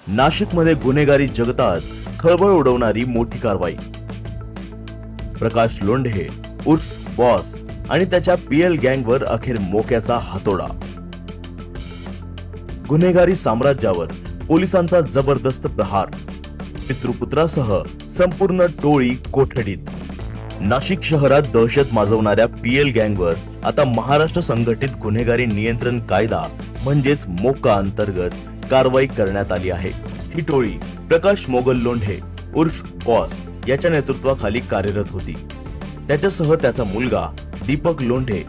नाशिकमध्ये गुन्हेगारी जगतात खळबळ उडवणारी मोठी कारवाई। प्रकाश लोंढे उर्फ बॉस आणि त्याच्या पीएल गँगवर अखेर मोक्याचा हातोडा। गुन्हेगारी साम्राज्यावर पोलिसांचा जबरदस्त प्रहार, पितृपुत्रासह संपूर्ण टोळी कोठडीत। नाशिक शहरात दहशत माजवणाऱ्या पीएल गँगवर आता महाराष्ट्र संघटित गुन्हेगारी नियंत्रण कायदा म्हणजेच मोका अंतर्गत कारवाई करण्यात आली आहे। ही टोळी प्रकाश मोगल लोंढे उर्फ बॉस याच्या नेतृत्वाखाली कार्यरत होती। त्याच्यासह त्याचा मुलगा दीपक लोंढे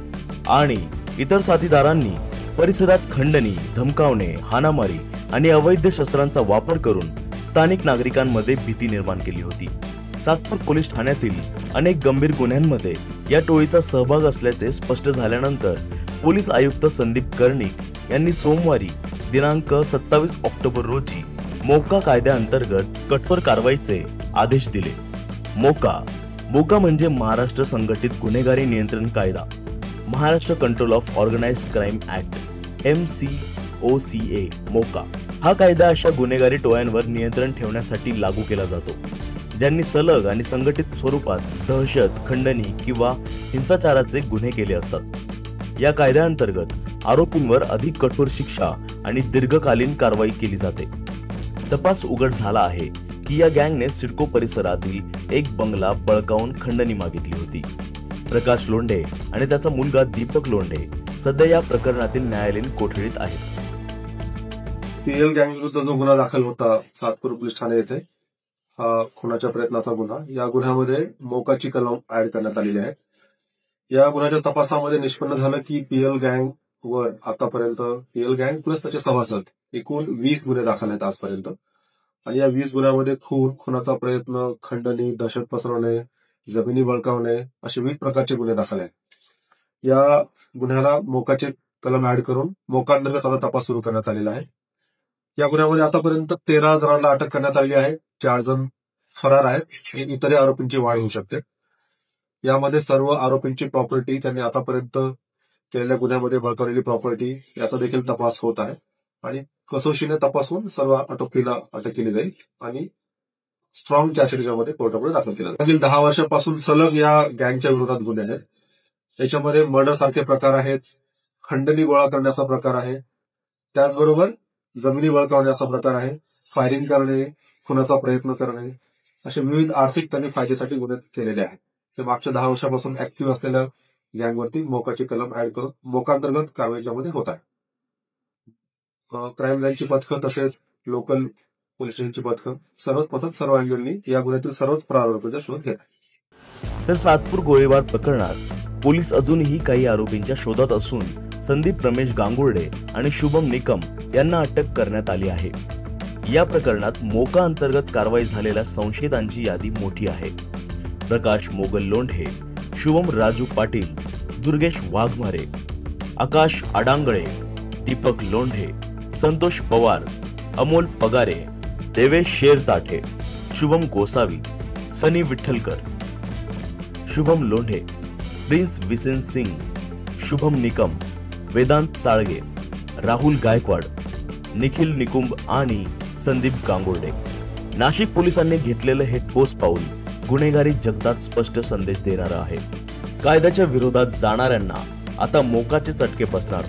आणि इतर साथीदारांनी परिसरात खंडणी, धमकावणे, हाणामारी आणि अवैध शस्त्रांचा वापर करून स्थानिक नागरिकांमध्ये भीती निर्माण केली होती। सातपूर पोलीस ठाण्यातील अनेक गंभीर गुन्ह्यांमध्ये या टोळीचा सहभाग असल्याचे स्पष्ट झाल्यानंतर पोलीस आयुक्त संदीप कर्णिक यांनी सोमवारी दिनांक 27 ऑक्टोबर रोजी मोका कायद्याअंतर्गत कठोर कारवाईचे आदेश दिले। मोका म्हणजे महाराष्ट्र संघटित गुन्हेगारी नियंत्रण कायदा, Maharashtra control of organised crime act MCOCA मोका। हा कायदा अशा गुन्हेगारी टोळ्यांवर नियंत्रण ठेवण्यासाठी लागू केला जातो ज्यांनी सलग आणि संघटित स्वरूपात दहशत, खंडणी किंवा हिंसाचाराचे गुन्हे केले असतात। या कायद्याअंतर्गत आरोपींवर अधिक कठोर शिक्षा आणि दीर्घकालीन कारवाई केली जाते। तपास उघड झाला आहे की या गँगने सिडको परिसरातील एक बंगला बळकावून खंडणी मागितली होती। प्रकाश लोंढे आणि त्याचा मुलगा दीपक लोंढे सध्या या प्रकरणातील न्यायालयीन कोठडीत आहेत। पीएल गँग विरुद्ध जो गुन्हा दाखल होता सातपूर पोलीस ठाणे येथे, हा खुनाच्या प्रयत्नाचा गुन्हा, या गुन्ह्यामध्ये मोकाची कलम ऍड करण्यात आलेली आहे। या गुन्ह्याच्या तपासामध्ये निष्पन्न झालं की पीएल गँग वर आतापर्यंत पीएल गँग प्लस त्याचे सभासद एकूण 20 गुन्हे दाखल आहेत आजपर्यंत। आणि या 20 गुन्ह्यामध्ये खुनाचा प्रयत्न, खंडणी, दहशत पसरवणे, जमिनी बळकावणे असे विविध प्रकारचे गुन्हे दाखल आहेत। या गुन्ह्याला मोकाचे कलम ऍड करून मोकाअंतर्गत आता तपास सुरू करण्यात आलेला आहे। या गुन्ह्यामध्ये आतापर्यंत 13 जणांना अटक करण्यात आली आहे, 4 जण फरार आहेत आणि इतर आरोपींची वाढ होऊ शकते। यामध्ये सर्व आरोपींची प्रॉपर्टी, त्यांनी आतापर्यंत केलेल्या गुन्ह्यामध्ये बळकावलेली प्रॉपर्टी याचा देखील तपास होत आहे आणि कसोशीने तपासून सर्व आरोपीला अटक केली जाईल आणि स्ट्रॉंग चार्जशीटमध्ये कोर्टामध्ये दाखल केला जाईल। मागील 10 वर्षापासून सलग या गँगच्या विरोधात गुन्हे आहेत। त्याच्यामध्ये मर्डर सारखे प्रकार आहेत, खंडणी गोळा करण्याचा प्रकार आहे, त्याचबरोबर जमिनी बळकावण्याचा प्रकार आहे, फायरिंग करणे, खुनाचा प्रयत्न करणे असे विविध आर्थिक त्यांनी फायद्यासाठी गुन्हे केलेले आहेत। ते मागच्या 10 वर्षापासून ऍक्टिव्ह असलेल्या गँगवरती मोकाचे कलम ऍड करून मोकाअंतर्गत कारवाईच्यामध्ये होत आहे। क्राईम ब्रँचची पथकं तसेच लोकल पोलीस स्टेशनची पथकं सर्व अँगलनी या गुन्ह्यातील सर्वच फरार आरोपींचा शोध घेत आहे। तर सातपूर गोळीबार प्रकरणात पोलीस अजूनही काही आरोपींच्या शोधात असून संदीप रमेश गांगुर्डे आणि शुभम निकम यांना अटक करण्यात आली आहे। या प्रकरणात मोका अंतर्गत कारवाई झालेल्या संशयितांची यादी मोठी आहे। प्रकाश मोगल लोंढे, शुभम राजू पाटील, दुर्गेश वाघमारे, आकाश आडांगळे, दीपक लोंढे, संतोष पवार, अमोल पगारे, देवेश शेरताठे, शुभम गोसावी, सनी विठ्ठलकर, शुभम लोंढे, प्रिन्स विसेन सिंग, शुभम निकम, वेदांत साळगे, राहुल गायकवाड, निखिल निकुंब आणि संदीप गांगुर्डे। नाशिक पोलिसांनी घेतलेलं हे ठोस पाऊल गुन्हेगारी जगतात स्पष्ट संदेश देणारा आहे। कायद्याच्या विरोधात जाणाऱ्यांना आता मोकाचे चटके बसणार।